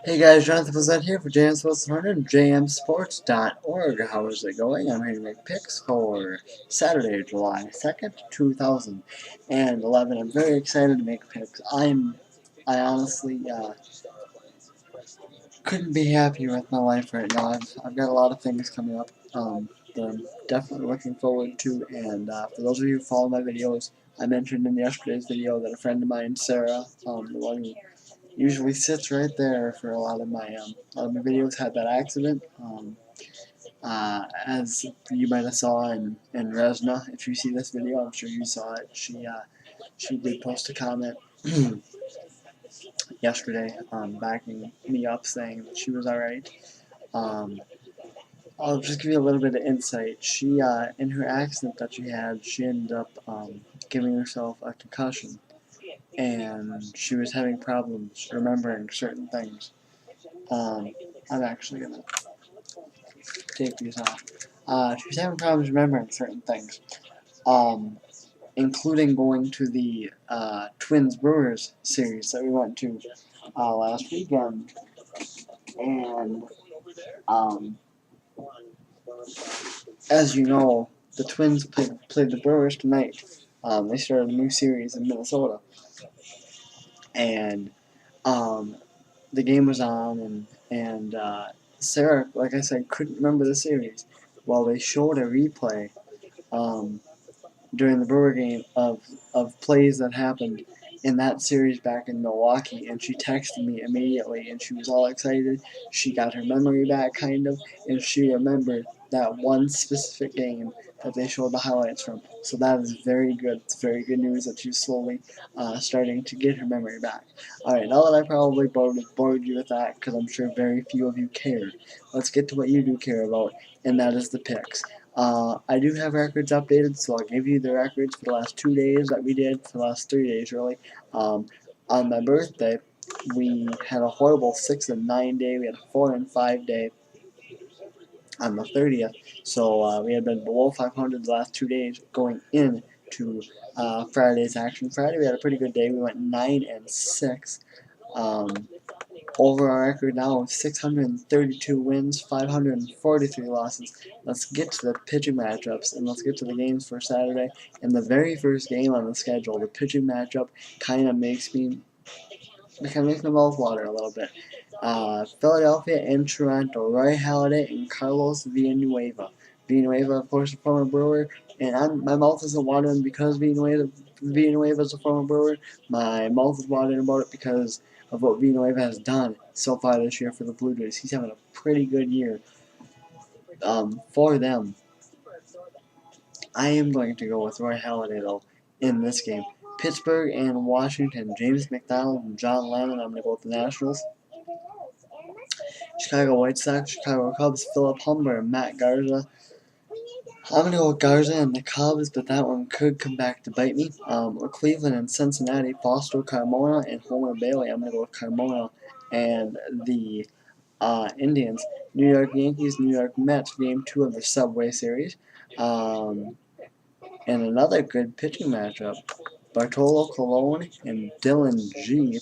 Hey guys, Jonathan Plazette here for JM Sports 100, jmsports.org. How is it going? I'm here to make picks for Saturday, July 2nd, 2011. I'm very excited to make picks. I honestly couldn't be happier with my life right now. I've got a lot of things coming up that I'm definitely looking forward to. And for those of you who follow my videos, I mentioned in yesterday's video that a friend of mine, Sarah, the one who usually sits right there for a lot of my videos, had that accident. As you might have saw in Resna, if you see this video, I'm sure you saw it. She did post a comment yesterday, backing me up, saying that she was all right. Um, I'll just give you a little bit of insight. She, in her accident that she had, she ended up giving herself a concussion, and she was having problems remembering certain things. I'm actually gonna take these off. She was having problems remembering certain things, um, including going to the Twins Brewers series that we went to last weekend, and um, as you know, the Twins played the Brewers tonight. They started a new series in Minnesota, and um, the game was on, and Sarah, like I said, couldn't remember the series. Well, they showed a replay um, during the Brewer game of plays that happened in that series back in Milwaukee, and she texted me immediately, and she was all excited. She got her memory back, kind of, and she remembered that one specific game that they showed the highlights from. So that is very good. It's very good news that she's slowly starting to get her memory back. Alright, now that I probably bored you with that, because I'm sure very few of you cared, let's get to what you do care about, and that is the picks. I do have records updated, so I'll give you the records for the last 2 days that we did, for the last 3 days really. Um, on my birthday, we had a horrible 6-9 day, we had a 4-5 day on the 30th, so we had been below 500 the last 2 days going into Friday's action. Friday we had a pretty good day, we went 9-6. Um, over our record now of 632 wins, 543 losses. Let's get to the pitching matchups, and let's get to the games for Saturday. And the very first game on the schedule, the pitching matchup, kind of makes me my mouth water a little bit. Philadelphia and Toronto, Roy Halladay and Carlos Villanueva. Villanueva, of course, a former Brewer, and my mouth isn't watering because Villanueva is a former Brewer. My mouth is watering about it because of what Villanueva has done so far this year for the Blue Jays. He's having a pretty good year for them. I am going to go with Roy Halladay, though, in this game. Pittsburgh and Washington, James McDonald and John Lennon. I'm going to go with the Nationals. Chicago White Sox, Chicago Cubs, Philip Humber, and Matt Garza. I'm going to go with Garza and the Cubs, but that one could come back to bite me. Cleveland and Cincinnati, Foster Carmona and Homer Bailey. I'm going to go with Carmona. And the Indians, New York Yankees, New York Mets, Game 2 of the Subway Series. And another good pitching matchup, Bartolo Colon and Dylan G.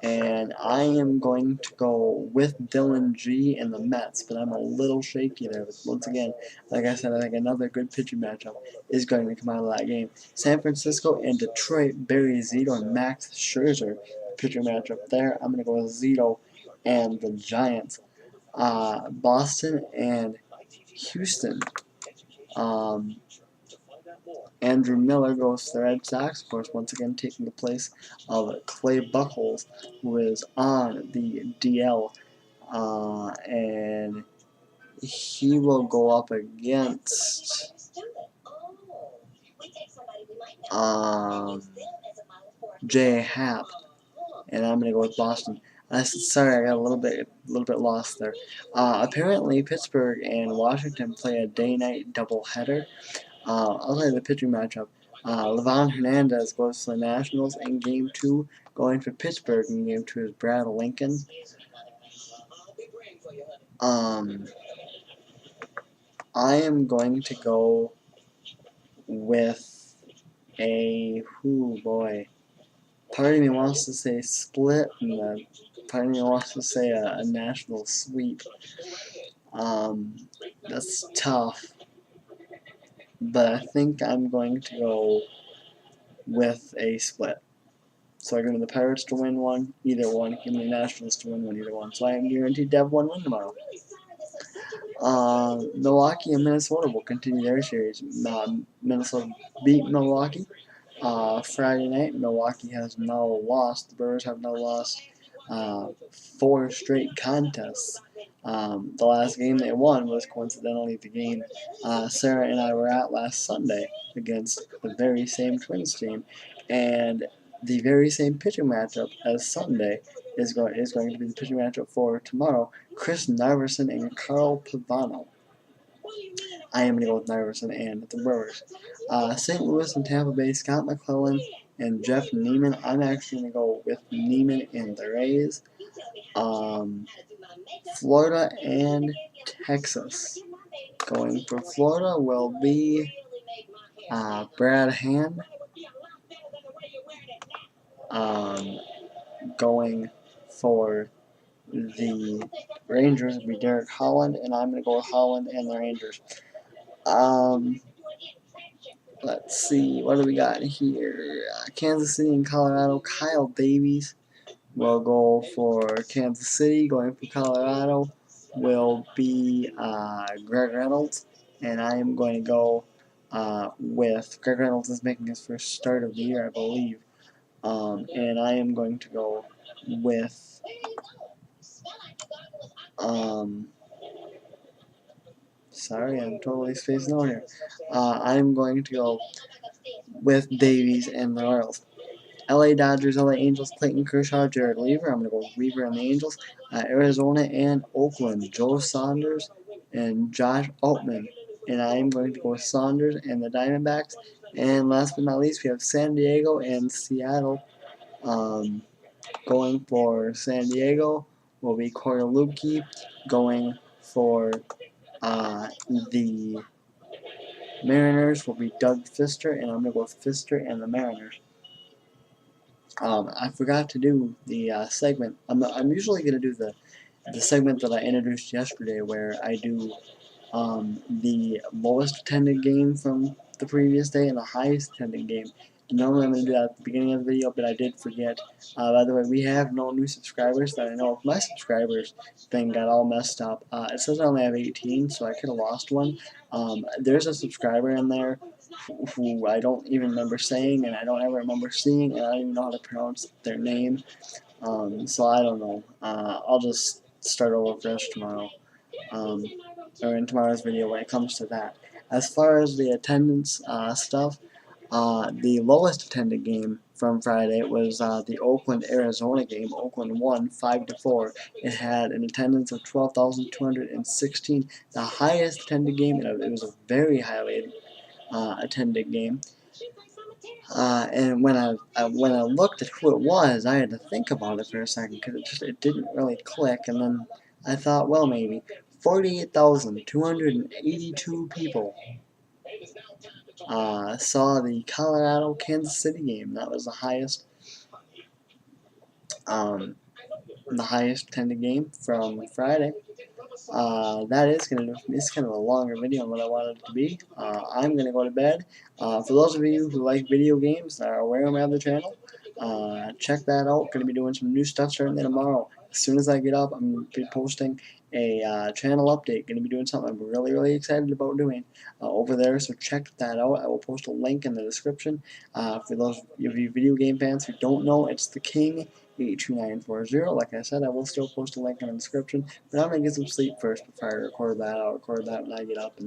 And I am going to go with Dylan G and the Mets, but I'm a little shaky there. But once again, like I said, I think another good pitching matchup is going to come out of that game. San Francisco and Detroit, Barry Zito and Max Scherzer, pitching matchup there. I'm going to go with Zito and the Giants. Boston and Houston. Andrew Miller goes to the Red Sox, of course, once again taking the place of Clay Buchholz, who is on the DL, and he will go up against Jay Happ, and I'm gonna go with Boston. Sorry, I got a little bit lost there. Apparently, Pittsburgh and Washington play a day-night doubleheader. I'll tell you the pitching matchup. Livan Hernandez goes to the Nationals in Game 2. Going for Pittsburgh in Game 2 is Brad Lincoln. I am going to go with a, part of me wants to say split in the part of me wants to say a national sweep. That's tough, but I think I'm going to go with a split. So I give me the Pirates to win one, either one. Give me the Nationals to win one, either one. So I am guaranteed to have one win tomorrow. Milwaukee and Minnesota will continue their series. Minnesota beat Milwaukee Friday night. Milwaukee has now lost. The Brewers have now lost 4 straight contests. The last game they won was coincidentally the game Sarah and I were at last Sunday against the very same Twins team, and the very same pitching matchup as Sunday is going to be the pitching matchup for tomorrow. Chris Narveson and Carl Pavano. I am going to go with Narveson and the Brewers. St. Louis and Tampa Bay, Scott McClellan and Jeff Neiman. I'm actually going to go with Neiman and the Rays. Florida and Texas. Going for Florida will be Brad Hand. Going for the Rangers will be Derek Holland, and I'm going to go with Holland and the Rangers. Let's see, what do we got here? Kansas City and Colorado. Kyle Davies will go for Kansas City. Going for Colorado will be Greg Reynolds, and I am going to go with Greg Reynolds is making his first start of the year, I believe, and I am going to go with sorry, I'm totally spacing out here. I'm going to go with Davies and the Royals. LA Dodgers, LA Angels, Clayton Kershaw, Jared Weaver. I'm going to go with Weaver and the Angels. Arizona and Oakland, Joe Saunders and Josh Altman. And I am going to go with Saunders and the Diamondbacks. And last but not least, we have San Diego and Seattle. Going for San Diego will be Corey Lukey. Going for the Mariners will be Doug Fister. And I'm going to go with Fister and the Mariners. I forgot to do the segment. I'm usually going to do the segment that I introduced yesterday where I do the lowest attended game from the previous day and the highest attended game. Normally I'm going to do that at the beginning of the video, but I did forget. By the way, we have no new subscribers that I know of. My subscribers thing got all messed up. It says I only have 18, so I could have lost one. There's a subscriber in there who I don't even remember saying, and I don't ever remember seeing, and I don't even know how to pronounce their name. So I don't know. I'll just start over fresh tomorrow, or in tomorrow's video when it comes to that. As far as the attendance stuff, the lowest attended game from Friday was the Oakland-Arizona game. Oakland won 5-4. It had an attendance of 12,216. The highest attended game, it was a very highly attended game. And when I looked at who it was, I had to think about it for a second because it didn't really click. And then I thought, well, maybe 48,282 people saw the Colorado Kansas City game. That was the highest attended game from Friday. That is going to do. It's kind of a longer video than what I wanted it to be. I'm going to go to bed. For those of you who like video games that are aware of my other channel, check that out. Going to be doing some new stuff starting tomorrow. As soon as I get up, I'm going to be posting a channel update. Going to be doing something I'm really, really excited about doing over there, so check that out. I will post a link in the description. For those of you video game fans who don't know, it's the King 82940. Like I said, I will still post a link in the description, but I'm going to get some sleep first before I record that. I'll record that when I get up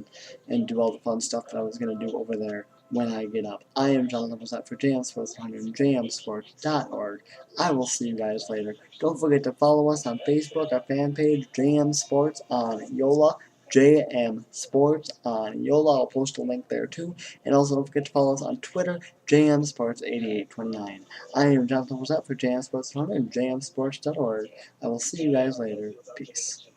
and do all the fun stuff that I was going to do over there when I get up. I am Jonathan Posett for JamSports 100 and JamSports.org. I will see you guys later. Don't forget to follow us on Facebook, our fan page, JM Sports on Yola. JM Sports on Yola. I'll post a link there too. And also don't forget to follow us on Twitter, JM Sports 8829. I am Jonathan Posett for JM Sports 100 and JamSports.org. I will see you guys later. Peace.